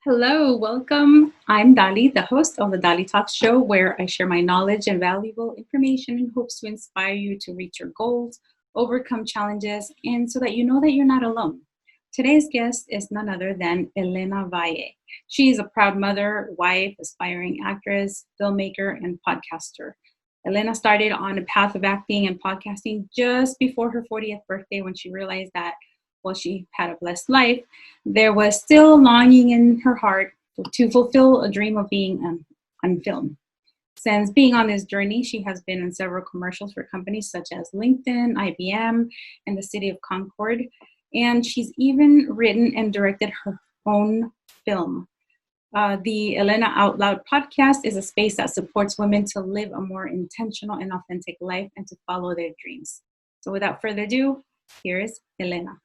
Hello, welcome. I'm Dali, the host of the Dalitalks show, where I share my knowledge and valuable information in hopes to inspire you to reach your goals, overcome challenges, and so that you know that you're not alone. Today's guest is none other than Elena Valle. She is a proud mother, wife, aspiring actress, filmmaker, and podcaster. Elena started on a path of acting and podcasting just before her 40th birthday when she realized that while she had a blessed life, there was still longing in her heart to fulfill a dream of being on film. Since being on this journey, she has been in several commercials for companies such as LinkedIn, IBM, and the city of Concord. And she's even written and directed her own film. The Elena Out Loud podcast is a space that supports women to live a more intentional and authentic life and to follow their dreams. So without further ado, here is Elena.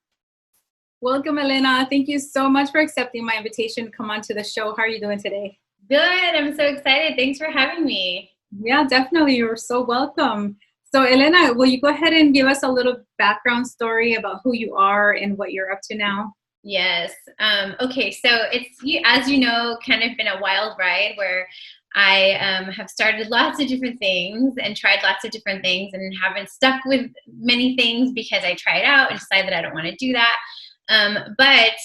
Welcome, Elena. Thank you so much for accepting my invitation to come on to the show. How are you doing today? Good. I'm so excited. Thanks for having me. Yeah, definitely. You're so welcome. So, Elena, will you go ahead and give us a little background story about who you are and what you're up to now? Yes. Okay. So it's, as you know, kind of been a wild ride where I have started lots of different things and tried lots of different things and haven't stuck with many things because I tried out and decided that I don't want to do that. But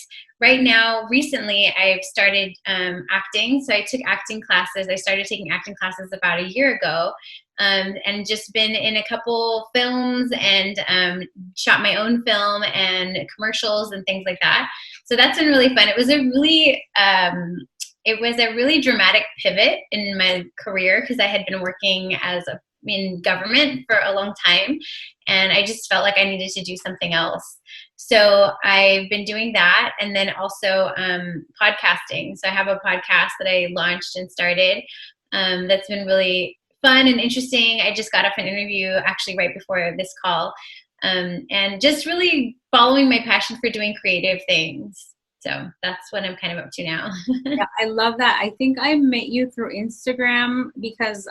right now, recently, I've started acting. So I took acting classes. I started taking acting classes about a year ago, and just been in a couple films and shot my own film and commercials and things like that. So that's been really fun. It was a really dramatic pivot in my career because I had been working in government for a long time, and I just felt like I needed to do something else. So I've been doing that, and then also podcasting. So I have a podcast that I launched and started that's been really fun and interesting. I just got off an interview actually right before this call, and just really following my passion for doing creative things. So that's what I'm kind of up to now. Yeah, I love that. I think I met you through Instagram because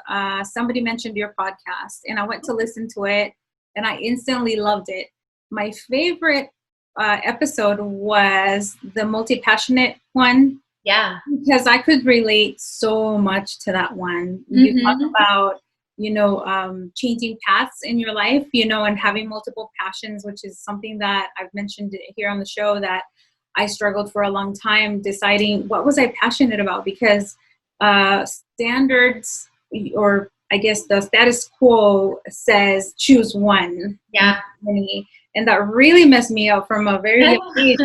somebody mentioned your podcast, and I went to listen to it, and I instantly loved it. My favorite episode was the multi-passionate one. Yeah. Because I could relate so much to that one. You talk about, changing paths in your life, and having multiple passions, which is something that I've mentioned here on the show that I struggled for a long time deciding what was I passionate about because standards, or I guess the status quo says choose one. Yeah. And that really messed me up from a very young age.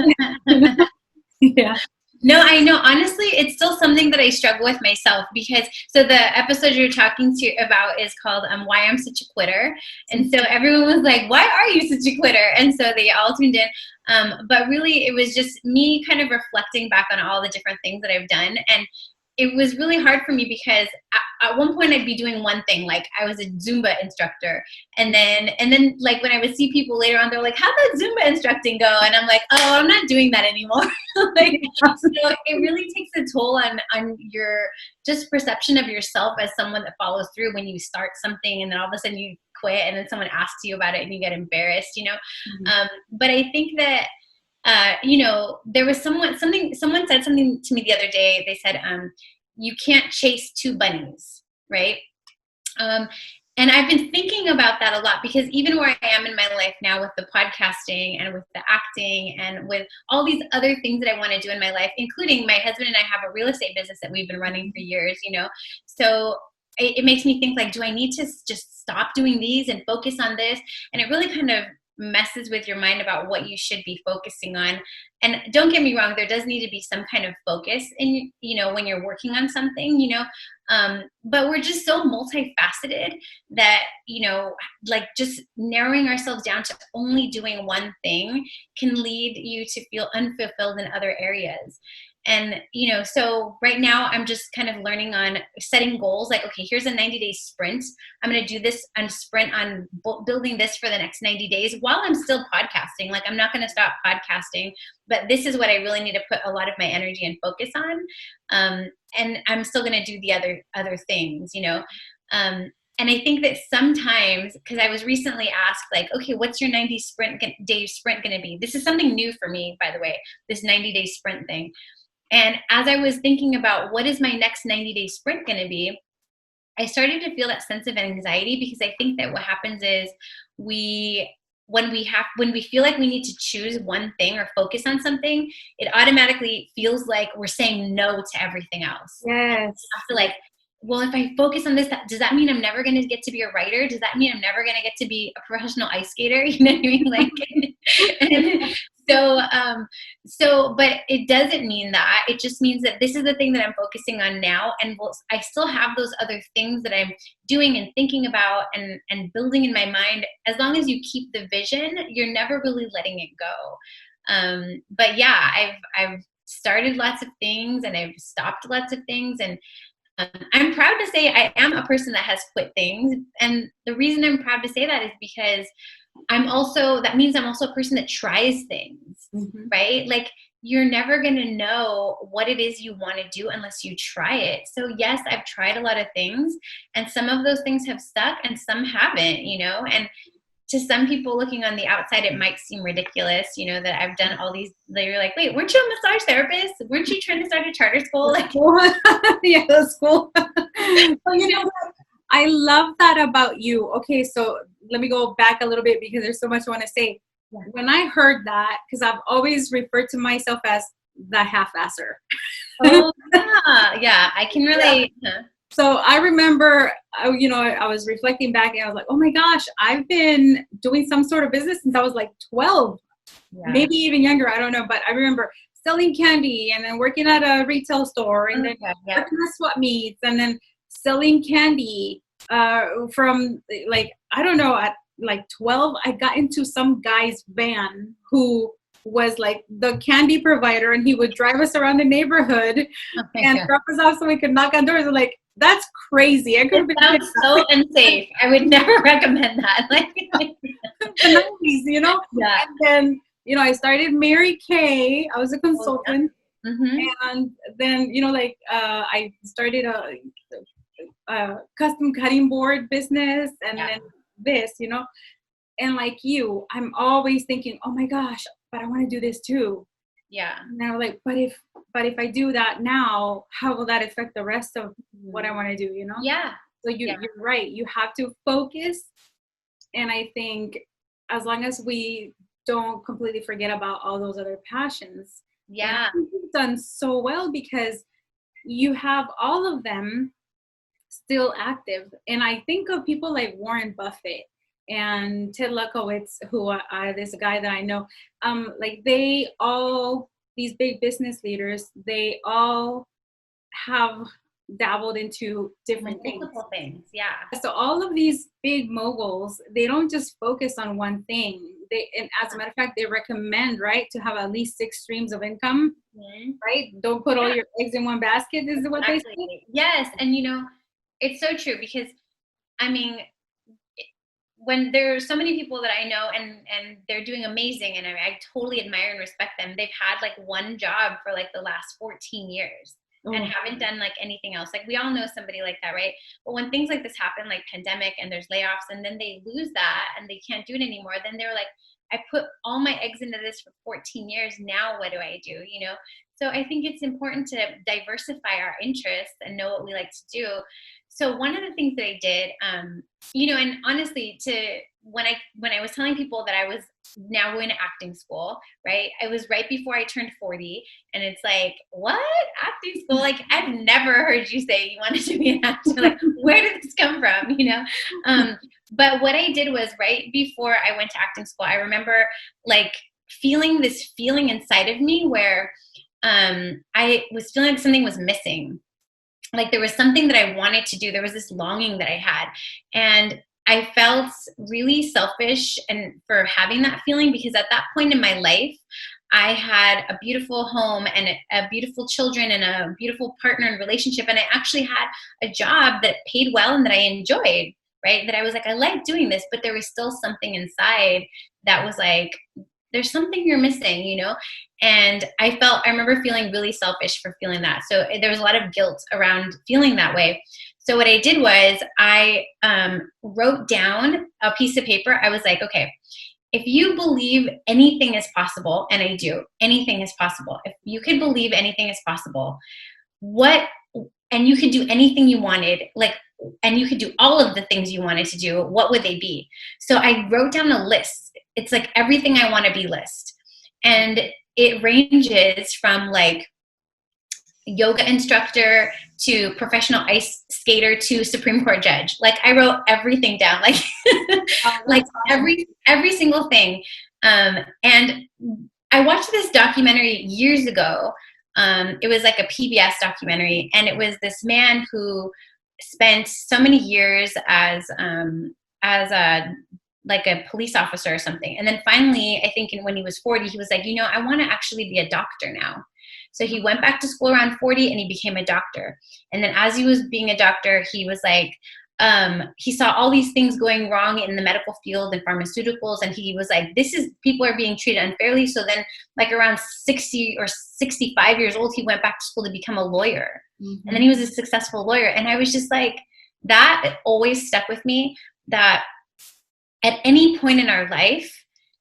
Yeah. No, I know. Honestly, it's still something that I struggle with myself because, so the episode you're talking to about is called Why I'm Such a Quitter. And so everyone was like, why are you such a quitter? And so they all tuned in. But really, it was just me kind of reflecting back on all the different things that I've done. And it was really hard for me because at one point I'd be doing one thing, like I was a Zumba instructor. And then like when I would see people later on, they're like, how'd that Zumba instructing go? And I'm like, oh, I'm not doing that anymore. Like, so it really takes a toll on your just perception of yourself as someone that follows through when you start something and then all of a sudden you quit and then someone asks you about it and you get embarrassed, But I think that there was someone said something to me the other day. They said, you can't chase two bunnies, right? And I've been thinking about that a lot because even where I am in my life now with the podcasting and with the acting and with all these other things that I want to do in my life, including my husband and I have a real estate business that we've been running for years, so it makes me think like, do I need to just stop doing these and focus on this? And it really kind of messes with your mind about what you should be focusing on. And don't get me wrong, there does need to be some kind of focus in, when you're working on something, but we're just so multifaceted that, like just narrowing ourselves down to only doing one thing can lead you to feel unfulfilled in other areas. And, so right now I'm just kind of learning on setting goals. Like, okay, here's a 90-day sprint. I'm going to do this and sprint on building this for the next 90 days while I'm still podcasting. Like, I'm not going to stop podcasting, but this is what I really need to put a lot of my energy and focus on. And I'm still going to do the other things, and I think that sometimes, because I was recently asked, like, okay, what's your 90-day sprint going to be? This is something new for me, by the way, this 90-day sprint thing. And as I was thinking about what is my next 90-day sprint going to be, I started to feel that sense of anxiety, because I think that what happens is when we feel like we need to choose one thing or focus on something, it automatically feels like we're saying no to everything else. Yes. I feel like, well, if I focus on this, does that mean I'm never going to get to be a writer? Does that mean I'm never going to get to be a professional ice skater? You know what I mean? Like, and but it doesn't mean that. It just means that this is the thing that I'm focusing on now. And I still have those other things that I'm doing and thinking about and building in my mind. As long as you keep the vision, you're never really letting it go. But yeah, I've started lots of things and I've stopped lots of things, and I'm proud to say I am a person that has quit things. And the reason I'm proud to say that is because that means I'm also a person that tries things, right? Like, you're never going to know what it is you want to do unless you try it. So yes, I've tried a lot of things, and some of those things have stuck and some haven't, and to some people looking on the outside, it might seem ridiculous, that I've done all these. They're like, wait, weren't you a massage therapist? Weren't you trying to start a charter school? Like, yeah, that's cool. Well, you know what? I love that about you. Okay, so let me go back a little bit because there's so much I want to say. Yeah. When I heard that, because I've always referred to myself as the half-asser. Oh, yeah, I can relate. Yeah. So I remember, I was reflecting back and I was like, oh my gosh, I've been doing some sort of business since I was like 12, maybe even younger. I don't know. But I remember selling candy and then working at a retail store and then working at swap meets and then selling candy from like, I don't know, at like 12, I got into some guy's van who was like the candy provider, and he would drive us around the neighborhood and drop us off so we could knock on doors. And like, that's crazy. I could have been so unsafe. I would never recommend that. Like the 90s, Yeah. And then, I started Mary Kay. I was a consultant. And then, I started a custom cutting board business, and then this, and like you, I'm always thinking, oh my gosh, but I want to do this too. Yeah. And I was like, but if I do that now, how will that affect the rest of what I want to do, Yeah. So you're right. You have to focus. And I think as long as we don't completely forget about all those other passions. Yeah. You've done so well because you have all of them still active. And I think of people like Warren Buffett and Ted Lukowitz, who this guy that I know, like these big business leaders, they all have dabbled into different multiple things. Yeah. So all of these big moguls, they don't just focus on one thing. And as a matter of fact, they recommend, right, to have at least 6 streams of income, right? Don't put all your eggs in one basket. This is what they say. Yes, and it's so true because, I mean, when there's so many people that I know and they're doing amazing and I totally admire and respect them, they've had like one job for like the last 14 years and haven't done like anything else. Like we all know somebody like that, right? But when things like this happen, like pandemic and there's layoffs and then they lose that and they can't do it anymore, then they're like, I put all my eggs into this for 14 years. Now what do I do? So I think it's important to diversify our interests and know what we like to do. So one of the things that I did, and honestly, when I was telling people that I was now going to acting school, right? It was right before I turned 40, and it's like, what? Acting school? Like, I've never heard you say you wanted to be an actor. Like, where did this come from? But what I did was right before I went to acting school, I remember like feeling this feeling inside of me where I was feeling like something was missing. Like there was something that I wanted to do. There was this longing that I had. And I felt really selfish and for having that feeling because at that point in my life, I had a beautiful home and a beautiful children and a beautiful partner and relationship. And I actually had a job that paid well and that I enjoyed, right? That I was like, I like doing this, but there was still something inside that was like, there's something you're missing, And I remember feeling really selfish for feeling that. So there was a lot of guilt around feeling that way. So what I did was I wrote down a piece of paper. I was like, okay, if you believe anything is possible, and I do, anything is possible. If you could believe anything is possible, and you could do anything you wanted, and you could do all of the things you wanted to do, what would they be? So I wrote down a list. It's like everything I want to be list. And it ranges from like yoga instructor to professional ice skater to Supreme Court judge. Like I wrote everything down, like like awesome. every single thing. And I watched this documentary years ago. It was like a PBS documentary, and it was this man who spent so many years as a like a police officer or something. And then finally, I think when he was 40, he was like, I want to actually be a doctor now. So he went back to school around 40 and he became a doctor. And then as he was being a doctor, he was like, he saw all these things going wrong in the medical field and pharmaceuticals. And he was like, people are being treated unfairly. So then like around 60 or 65 years old, he went back to school to become a lawyer. Mm-hmm. And then he was a successful lawyer. And I was just like, that always stuck with me, that at any point in our life,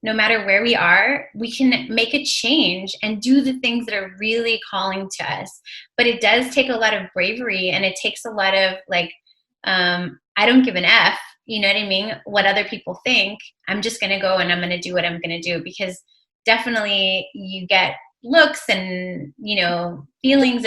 no matter where we are, we can make a change and do the things that are really calling to us. But it does take a lot of bravery, and it takes a lot of like, I don't give an F, you know what I mean? What other people think. I'm just going to go and I'm going to do what I'm going to do, because definitely you get looks and, feelings.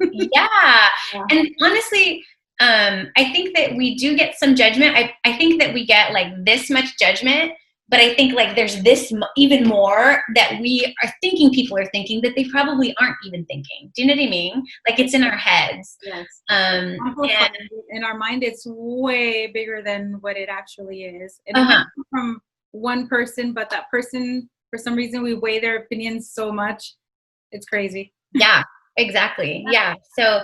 And yeah. And honestly, I think that we do get some judgment. I think that we get like this much judgment, but I think like there's this even more that we are thinking people are thinking that they probably aren't even thinking. Do you know what I mean? Like it's in our heads. Yes. And in our mind, it's way bigger than what it actually is. And it might come from one person, but that person, for some reason, we weigh their opinions so much. It's crazy. Yeah, exactly. Yeah. So,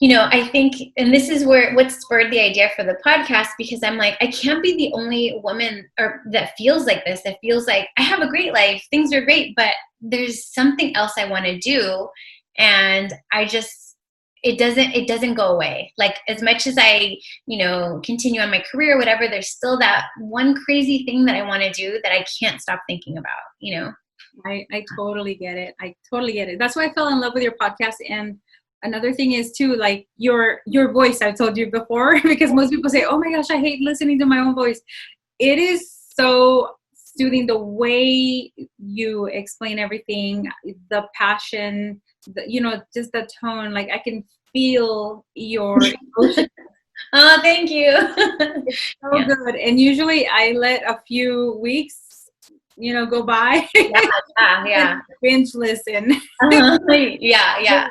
I think, and this is what spurred the idea for the podcast, because I'm like, I can't be the only woman that feels like this, that feels like I have a great life, things are great, but there's something else I want to do. And it doesn't go away. Like as much as I, continue on my career or whatever, there's still that one crazy thing that I want to do that I can't stop thinking about, I totally get it. That's why I fell in love with your podcast. And another thing is too, like your voice, I've told you before, because most people say, oh my gosh, I hate listening to my own voice. It is so soothing, the way you explain everything, the passion, just the tone. Like I can feel your emotion. Oh, thank you. It's so good. And usually I let a few weeks go by. Yeah. Binge listen. Yeah.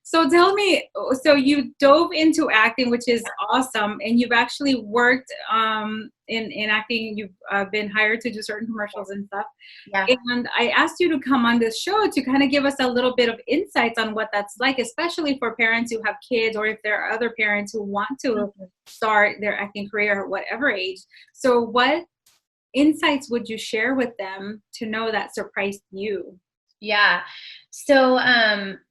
So tell me, so you dove into acting, which is awesome, and you've actually worked in acting. You've been hired to do certain commercials and stuff. Yeah. And I asked you to come on this show to kind of give us a little bit of insights on what that's like, especially for parents who have kids, or if there are other parents who want to start their acting career at whatever age. So what insights would you share with them to know that surprised you? Yeah. So,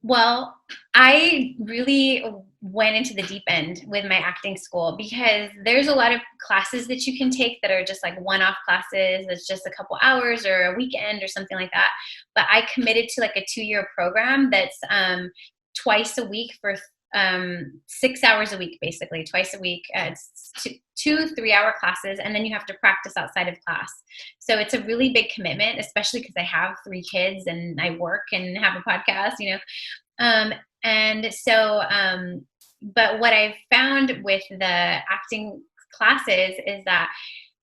well, I really went into the deep end with my acting school, because there's a lot of classes that you can take that are just like one-off classes. It's just a couple hours or a weekend or something like that. But I committed to like a 2-year program that's twice a week for 6 hours a week, basically twice a week. It's 2 3-hour classes, and then you have to practice outside of class. So it's a really big commitment, especially because I have 3 kids and I work and have a podcast, and so but what I've found with the acting classes is that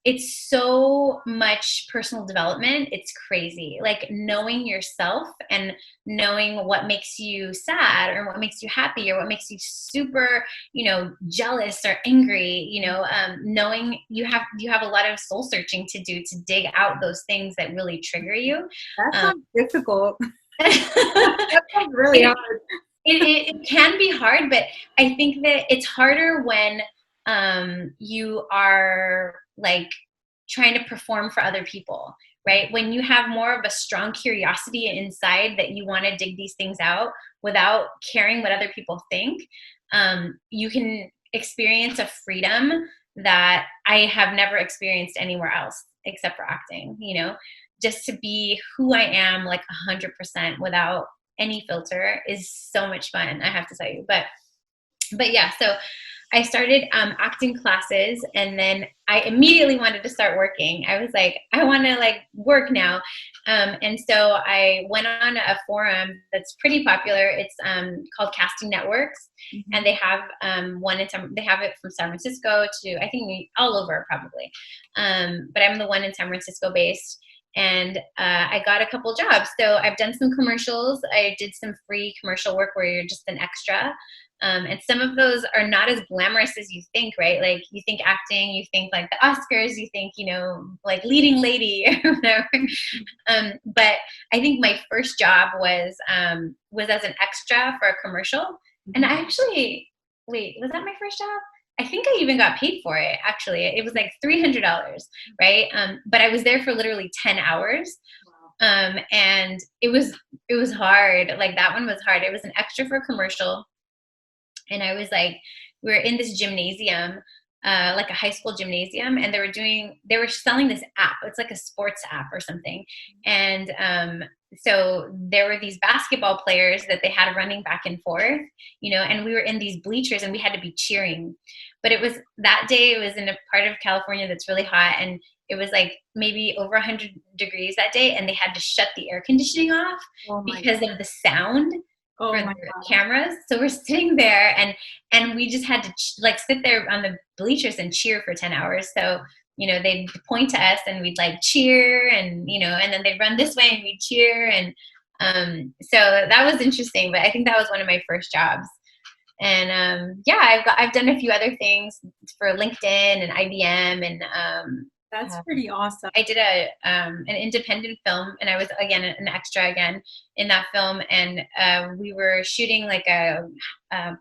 it's so much personal development. It's crazy. Like knowing yourself and knowing what makes you sad or what makes you happy or what makes you super, jealous or angry, knowing you have a lot of soul searching to do to dig out those things that really trigger you. That's not difficult. That's really hard. It can be hard, but I think that it's harder when you are like trying to perform for other people, right? When you have more of a strong curiosity inside that you want to dig these things out without caring what other people think, you can experience a freedom that I have never experienced anywhere else. except for acting, just to be who I am, like 100% without any filter is so much fun, I have to tell you. But yeah, so I started acting classes, and then I immediately wanted to start working. I was like, I want to like work now. And so I went on a forum that's pretty popular. It's called Casting Networks, and they have they have it from San Francisco to, I think, all over probably. But I'm the one in San Francisco based. And I got a couple jobs. So I've done some commercials. I did some free commercial work where you're just an extra. And some of those are not as glamorous as you think, right? Like you think acting, you think like the Oscars, you think, like leading lady or whatever. But I think my first job was as an extra for a commercial. And I actually, wait, was that my first job? I think I even got paid for it. Actually, it was like $300, right? But I was there for literally 10 hours. And it was hard. Like that one was hard. It was an extra for a commercial. And I was like, we were in this gymnasium, like a high school gymnasium, and they were selling this app. It's like a sports app or something. And so there were these basketball players that they had running back and forth, and we were in these bleachers and we had to be cheering. But it was that day, it was in a part of California that's really hot, and it was like maybe over 100 degrees that day, and they had to shut the air conditioning off because of the sound. For the cameras. So we're sitting there and we just had to like sit there on the bleachers and cheer for 10 hours. So, they'd point to us and we'd like cheer and, and then they'd run this way and we'd cheer. And so that was interesting, but I think that was one of my first jobs. And yeah, I've done a few other things for LinkedIn and IBM and that's pretty awesome. I did an independent film, and I was again an extra again in that film, and we were shooting like a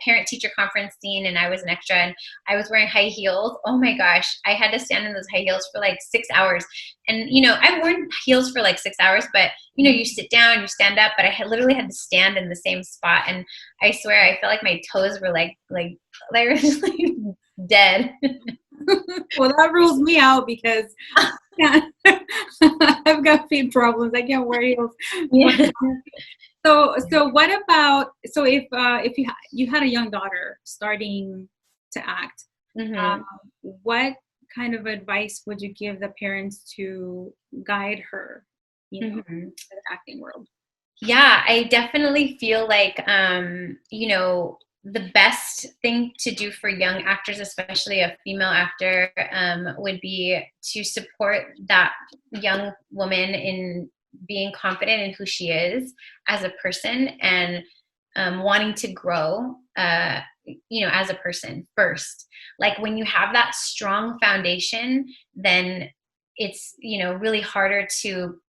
parent-teacher conference scene, and I was an extra, and I was wearing high heels. Oh my gosh, I had to stand in those high heels for like 6 hours, and I've worn heels for like 6 hours, but you sit down, you stand up, but I literally had to stand in the same spot, and I swear I felt like my toes were like they were just like dead. Well, that rules me out because I've got feet problems. I can't wear heels. Yeah. So what about if you had a young daughter starting to act, what kind of advice would you give the parents to guide her, in the acting world? Yeah, I definitely feel like the best thing to do for young actors, especially a female actor, would be to support that young woman in being confident in who she is as a person and wanting to grow, as a person first. Like when you have that strong foundation, then it's, really harder to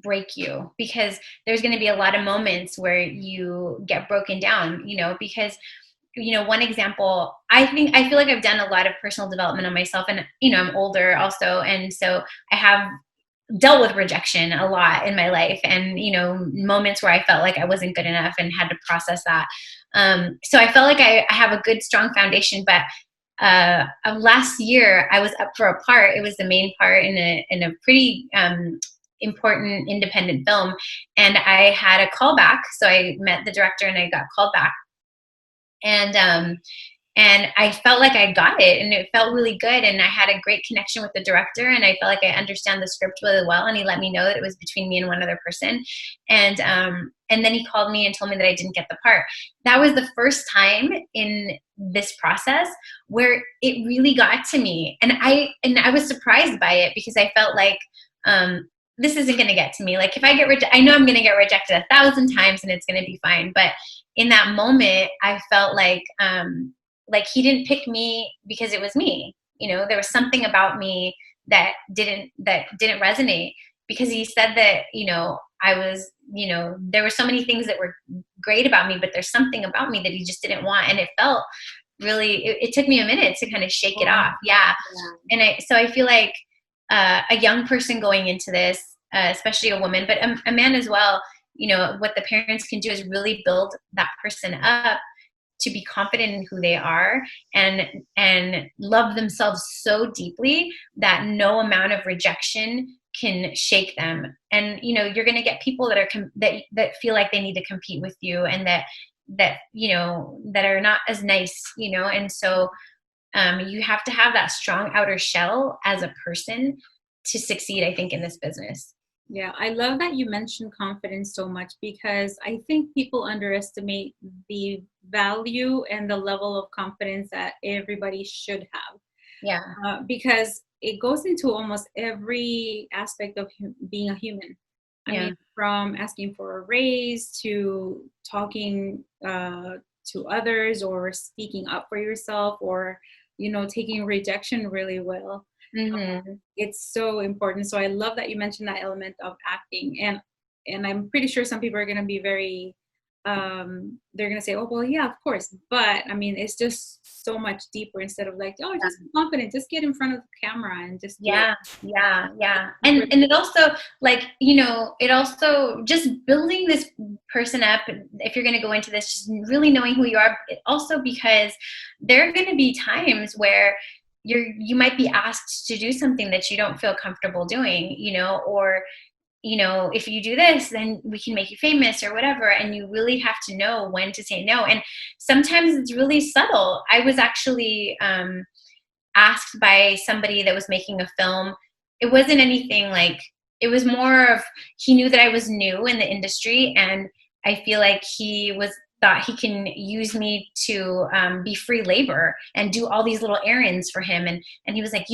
break you, because there's going to be a lot of moments where you get broken down, because one example, I feel like I've done a lot of personal development on myself, and I'm older also, and so I have dealt with rejection a lot in my life, and moments where I felt like I wasn't good enough and had to process that. So I felt like I have a good strong foundation, but last year I was up for a part. It was the main part in a pretty important independent film, and I had a callback. So I met the director and I got called back, and I felt like I got it, and it felt really good, and I had a great connection with the director, and I felt like I understand the script really well, and he let me know that it was between me and one other person, and then he called me and told me that I didn't get the part. That was the first time in this process where it really got to me, and I was surprised by it, because I felt like this isn't going to get to me. Like if I get rejected, I know I'm going to get rejected 1,000 times and it's going to be fine. But in that moment, I felt like he didn't pick me because it was me. There was something about me that didn't resonate, because he said that, I was, there were so many things that were great about me, but there's something about me that he just didn't want. And it felt really, it took me a minute to kind of shake it off. Yeah. And so I feel like, a young person going into this, especially a woman, but a man as well, what the parents can do is really build that person up to be confident in who they are and love themselves so deeply that no amount of rejection can shake them. And you're going to get people that are that feel like they need to compete with you, and that that are not as nice, and so you have to have that strong outer shell as a person to succeed, I think, in this business. Yeah, I love that you mentioned confidence so much, because I think people underestimate the value and the level of confidence that everybody should have. Yeah. Because it goes into almost every aspect of being a human. I Yeah. mean, from asking for a raise to talking to others, or speaking up for yourself, or taking rejection really well. Mm-hmm. It's so important. So I love that you mentioned that element of acting, and I'm pretty sure some people are going to be very they're going to say, oh well, yeah, of course, but I mean, it's just so much deeper. Instead of like, oh, just be confident, just get in front of the camera and just do it. Yeah. And it also, like, it also just building this person up, if you're going to go into this, just really knowing who you are. Also, because there are going to be times where you might be asked to do something that you don't feel comfortable doing, or if you do this, then we can make you famous or whatever. And you really have to know when to say no. And sometimes it's really subtle. I was actually asked by somebody that was making a film. It wasn't anything like, it was more of, he knew that I was new in the industry, and I feel like thought he can use me to be free labor and do all these little errands for him. And he was like,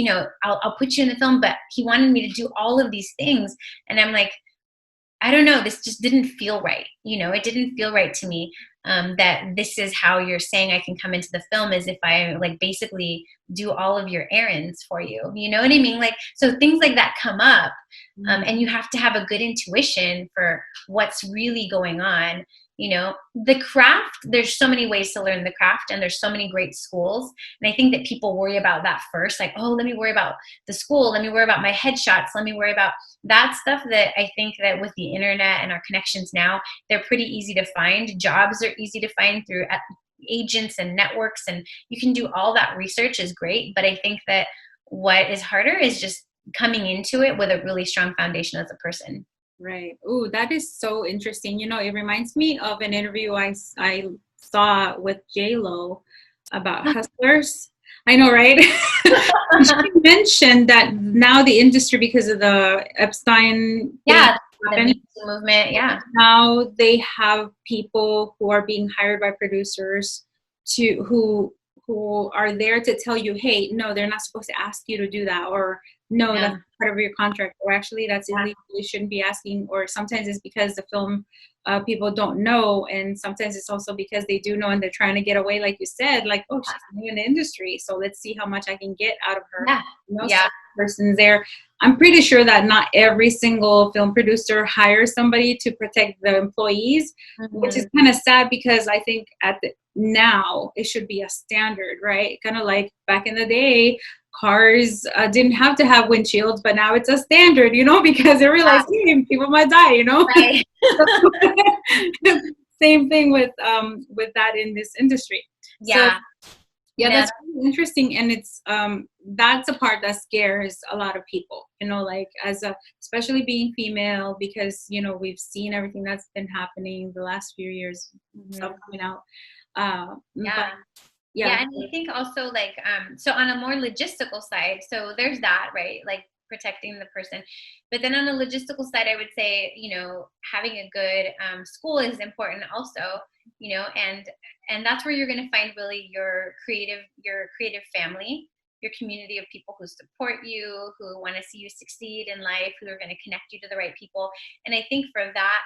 I'll put you in the film, but he wanted me to do all of these things. And I'm like, I don't know, this just didn't feel right. It didn't feel right to me, that this is how you're saying I can come into the film, is if I like basically do all of your errands for you. You know what I mean? Like, so things like that come up, and you have to have a good intuition for what's really going on. The craft, there's so many ways to learn the craft, and there's so many great schools. And I think that people worry about that first, like, oh, let me worry about the school. Let me worry about my headshots. Let me worry about that stuff. That I think that with the internet and our connections now, they're pretty easy to find. Jobs are easy to find through agents and networks, and you can do all that. Research is great, but I think that what is harder is just coming into it with a really strong foundation as a person. Right. Oh, that is so interesting. It reminds me of an interview I saw with J-Lo about hustlers. I know, right? She mentioned that now the industry, because of the Epstein thing, The Me Too movement. Yeah. now they have people who are being hired by producers who are there to tell you, hey, no, they're not supposed to ask you to do that, or no, that's part of your contract, or actually that's illegal, you shouldn't be asking. Or sometimes it's because the film people don't know, and sometimes it's also because they do know and they're trying to get away, like you said, like, oh, she's new in the industry, so let's see how much I can get out of her. So person's there. I'm pretty sure that not every single film producer hires somebody to protect the employees, which is kind of sad, because I think now it should be a standard, right? Kind of like back in the day, cars didn't have to have windshields, but now it's a standard, because they realize, hey, people might die, Right. Same thing with that in this industry. That's really interesting. And it's that's a part that scares a lot of people, like especially being female, because we've seen everything that's been happening the last few years, stuff coming out. And I think also, like, so on a more logistical side, so there's that, right? Like protecting the person. But then on the logistical side, I would say, having a good school is important also, and that's where you're going to find really your creative family, your community of people who support you, who want to see you succeed in life, who are going to connect you to the right people. And I think for that,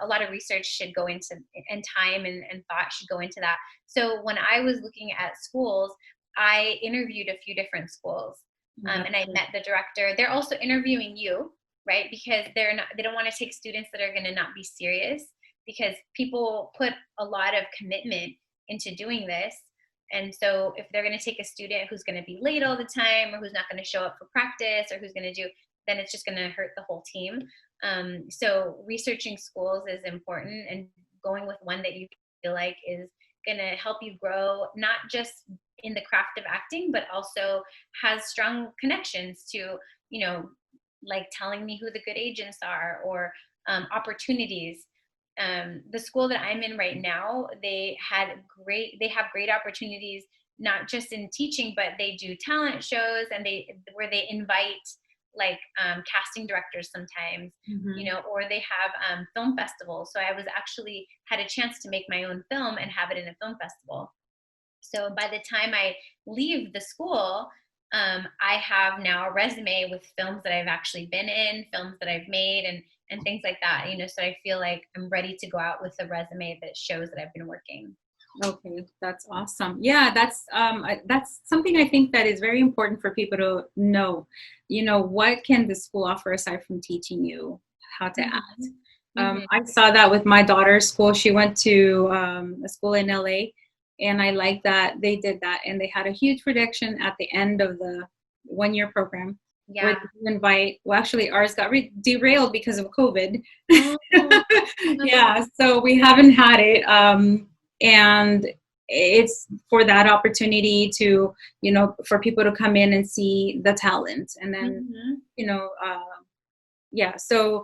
a lot of research should go into, and time and thought should go into that. So when I was looking at schools, I interviewed a few different schools, and I met the director. They're also interviewing you, right? Because they don't want to take students that are going to not be serious, because people put a lot of commitment into doing this. And so if they're going to take a student who's going to be late all the time, or who's not going to show up for practice, or who's going to do, then it's just going to hurt the whole team. So researching schools is important, and going with one that you feel like is gonna help you grow, not just in the craft of acting, but also has strong connections to, you know, like telling me who the good agents are, or opportunities. The school that I'm in right now, they have great opportunities, not just in teaching, but they do talent shows, and where they invite like casting directors sometimes, you know, or they have film festivals. So I was actually had a chance to make my own film and have it in a film festival. So by the time I leave the school, I have now a resume with films that I've actually been in, films that I've made, and things like that. You know, so I feel like I'm ready to go out with a resume that shows that I've been working. Okay, that's awesome. Yeah, that's something I think that is very important for people to know. You know, what can the school offer aside from teaching you how to act? I saw that with my daughter's school. She went to a school in LA, and I like that they did that, and they had a huge production at the end of the 1 year program. Where they invite. Well, actually, ours got derailed because of COVID. Yeah, so we haven't had it. And it's for that opportunity to, you know, for people to come in and see the talent, and then you know, yeah. So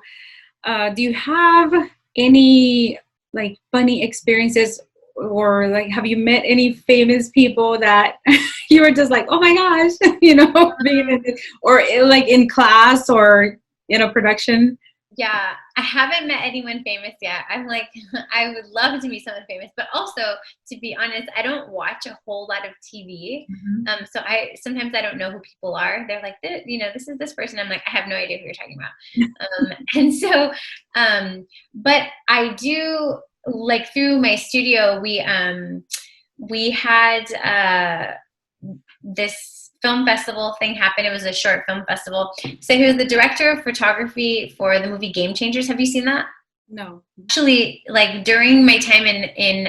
do you have any like funny experiences, or like have you met any famous people that you were just like, oh my gosh, you know, being in this, or like in class or in a production? Yeah, I haven't met anyone famous yet. I'm like, I would love to meet someone famous, but also, to be honest, I don't watch a whole lot of TV. So sometimes I don't know who people are. They're like, you know, this is this person. I'm like, I have no idea who you're talking about. And so, but I do, like, through my studio, we had this film festival thing happen. It was a short film festival. So he was the director of photography for the movie Game Changers. Have you seen that? No. Actually, like during my time in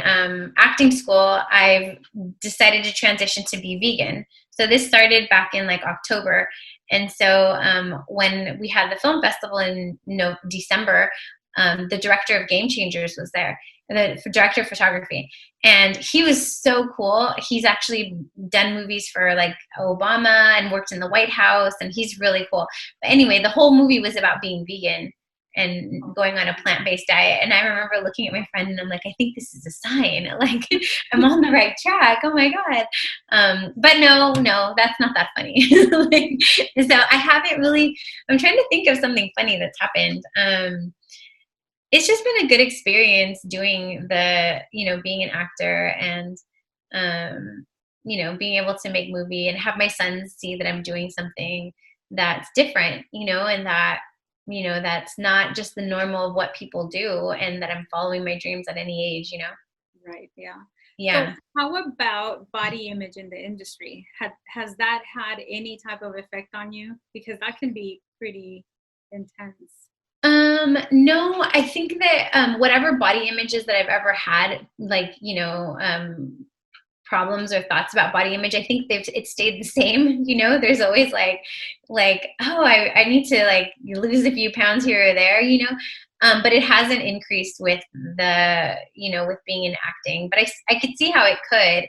acting school, I've decided to transition to be vegan. So this started back in like October. And so when we had the film festival in December, the director of Game Changers was there, the director of photography. And he was so cool. He's actually done movies for like Obama and worked in the White House, and he's really cool. But anyway, the whole movie was about being vegan and going on a plant-based diet. And I remember looking at my friend and I'm like, I think this is a sign. Like, I'm on the right track. Oh my God. But no, that's not that funny. Like, so I haven't really, I'm trying to think of something funny that's happened. It's just been a good experience doing being an actor, and, being able to make movie and have my sons see that I'm doing something that's different, and that, that's not just the normal of what people do, and that I'm following my dreams at any age, Right. Yeah. Yeah. So how about body image in the industry? Has that had any type of effect on you? Because that can be pretty intense. No, I think that whatever body images that I've ever had, like, problems or thoughts about body image, I think it stayed the same. There's always like, oh, I need to like lose a few pounds here or there, but it hasn't increased with with being in acting, but I could see how it could.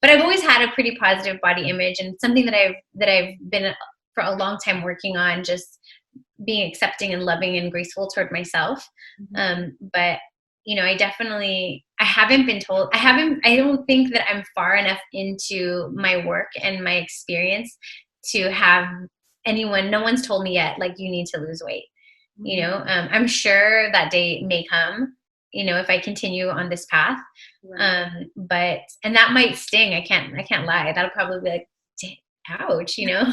But I've always had a pretty positive body image, and something that I've been for a long time working on, just being accepting and loving and graceful toward myself. But I haven't been told, I don't think that I'm far enough into my work and my experience to have no one's told me yet, like, you need to lose weight. I'm sure that day may come, if I continue on this path. Right. And that might sting. I can't lie. That'll probably be like, ouch, Yeah,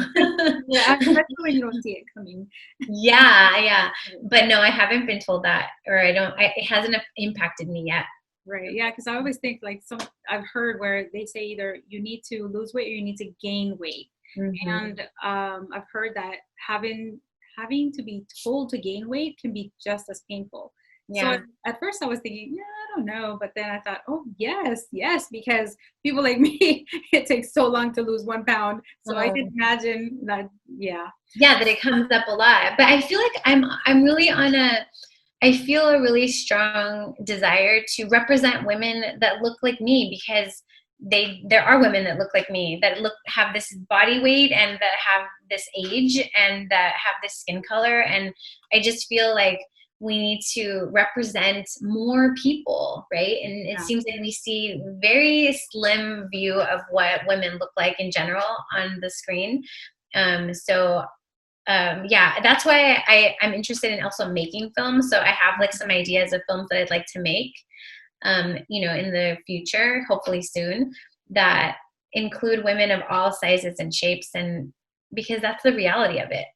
especially when you don't see it coming. Yeah. But no, I haven't been told that, or it hasn't impacted me yet. Right. Yeah. Because I always think like I've heard where they say either you need to lose weight or you need to gain weight. And I've heard that having to be told to gain weight can be just as painful. Yeah. So at first I was thinking, yeah, I don't know. But then I thought, oh, yes, because people like me, it takes so long to lose 1 pound. So I can imagine that, yeah. Yeah, that it comes up a lot. But I feel like I'm really on I feel a really strong desire to represent women that look like me, because there are women that look like me, that have this body weight and that have this age and that have this skin color, and I just feel like we need to represent more people, right? And it seems like we see very slim view of what women look like in general on the screen. Yeah, that's why I'm interested in also making films. So I have like some ideas of films that I'd like to make, in the future, hopefully soon, that include women of all sizes and shapes, and because that's the reality of it,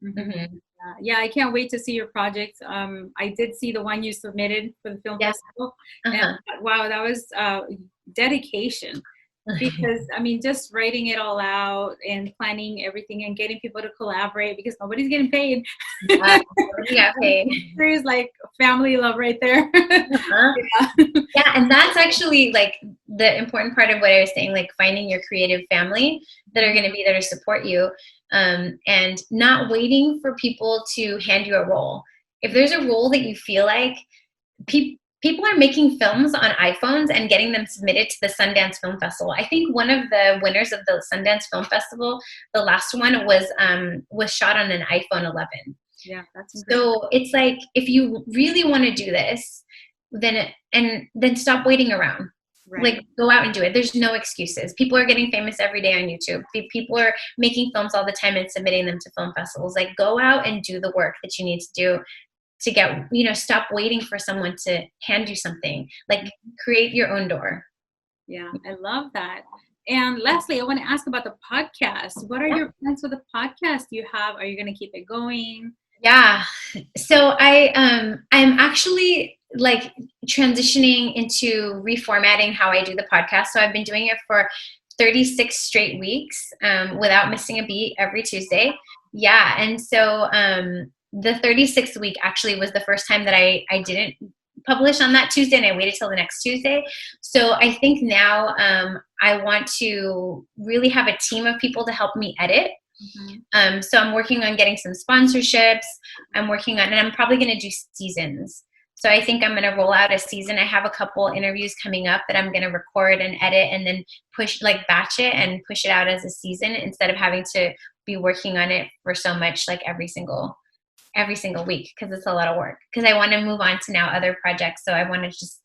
Mm-hmm. Yeah, I can't wait to see your projects. I did see the one you submitted for the film festival, and wow, that was dedication. Because I mean, just writing it all out and planning everything and getting people to collaborate, because nobody's getting paid. Yeah, paid. There's like family love right there. Yeah, and that's actually like the important part of what I was saying, like finding your creative family that are going to be there to support you, and not waiting for people to hand you a role. If there's a role that you feel like people are making films on iPhones and getting them submitted to the Sundance Film Festival. I think one of the winners of the Sundance Film Festival, the last one, was shot on an iPhone 11. Yeah, that's so it's like, if you really want to do this, then stop waiting around. Right. Like, go out and do it. There's no excuses. People are getting famous every day on YouTube. People are making films all the time and submitting them to film festivals. Like, go out and do the work that you need to do to get, stop waiting for someone to hand you something. Like, create your own door. Yeah, I love that. And lastly, I want to ask about the podcast. What are your plans for the podcast you have? Are you going to keep it going? Yeah. So I'm actually like transitioning into reformatting how I do the podcast. So I've been doing it for 36 straight weeks without missing a beat every Tuesday. Yeah. And so the 36th week actually was the first time that I didn't publish on that Tuesday, and I waited till the next Tuesday. So I think now I want to really have a team of people to help me edit. Mm-hmm. So I'm working on getting some sponsorships. And I'm probably going to do seasons. So I think I'm going to roll out a season. I have a couple interviews coming up that I'm going to record and edit and then batch it and push it out as a season, instead of having to be working on it for so much, like every single week, because it's a lot of work. Because I want to move on to now other projects. So I want to just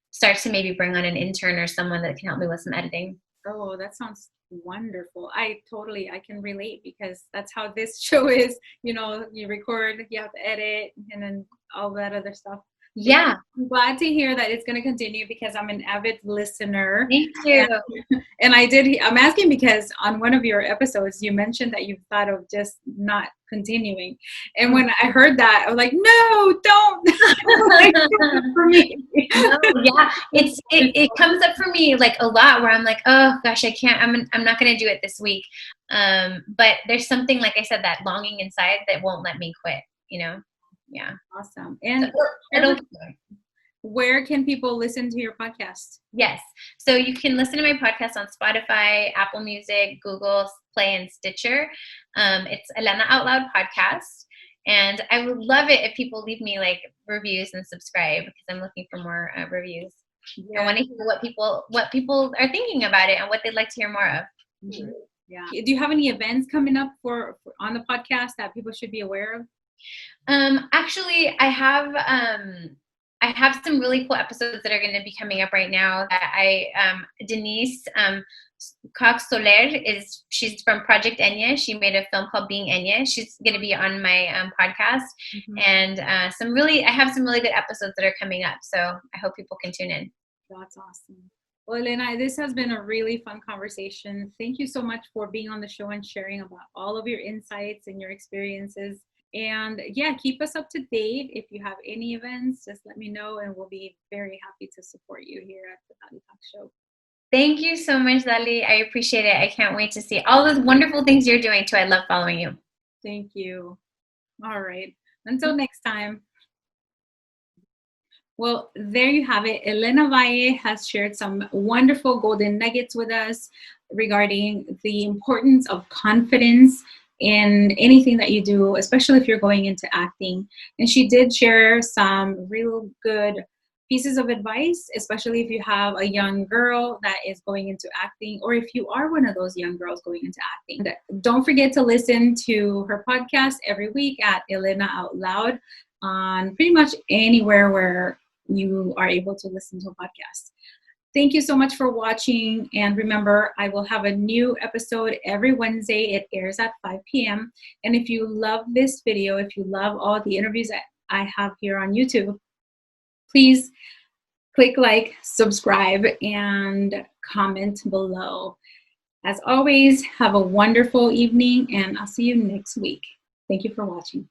start to maybe bring on an intern or someone that can help me with some editing. Oh, that sounds wonderful. I can relate, because that's how this show is. You record, you have to edit, and then all that other stuff. Yeah. I'm glad to hear that it's going to continue, because I'm an avid listener. Thank you. And I'm asking because on one of your episodes, you mentioned that you thought of just not continuing. And when I heard that, I was like, no, don't. Like, for me. No, yeah. It comes up for me like a lot, where I'm like, oh gosh, I can't, I'm not going to do it this week. But there's something, like I said, that longing inside that won't let me quit, Yeah. Awesome. And where can people listen to your podcast? Yes. So you can listen to my podcast on Spotify, Apple Music, Google Play, and Stitcher. It's Elena Out Loud podcast. And I would love it if people leave me like reviews and subscribe, because I'm looking for more reviews. Yeah. I want to hear what people are thinking about it and what they'd like to hear more of. Mm-hmm. Yeah. Do you have any events coming up for on the podcast that people should be aware of? Actually, I have some really cool episodes that are going to be coming up right now. That Denise Cox Soler she's from Project Enya. She made a film called Being Enya. She's going to be on my podcast, mm-hmm. And I have some really good episodes that are coming up. So I hope people can tune in. That's awesome. Well, Elena, this has been a really fun conversation. Thank you so much for being on the show and sharing about all of your insights and your experiences. And yeah, keep us up to date. If you have any events, just let me know, and we'll be very happy to support you here at the Dalitalks show. Thank you so much, Dali. I appreciate it. I can't wait to see all those wonderful things you're doing too. I love following you. Thank you. All right. Until next time. Well, there you have it. Elena Valle has shared some wonderful golden nuggets with us regarding the importance of confidence in anything that you do, especially if you're going into acting. And she did share some real good pieces of advice, especially if you have a young girl that is going into acting, or if you are one of those young girls going into acting. And don't forget to listen to her podcast every week at Elena Out Loud on pretty much anywhere where you are able to listen to a podcast. Thank you so much for watching. And remember, I will have a new episode every Wednesday. It airs at 5 p.m. And if you love this video, if you love all the interviews that I have here on YouTube, please click like, subscribe, and comment below. As always, have a wonderful evening, and I'll see you next week. Thank you for watching.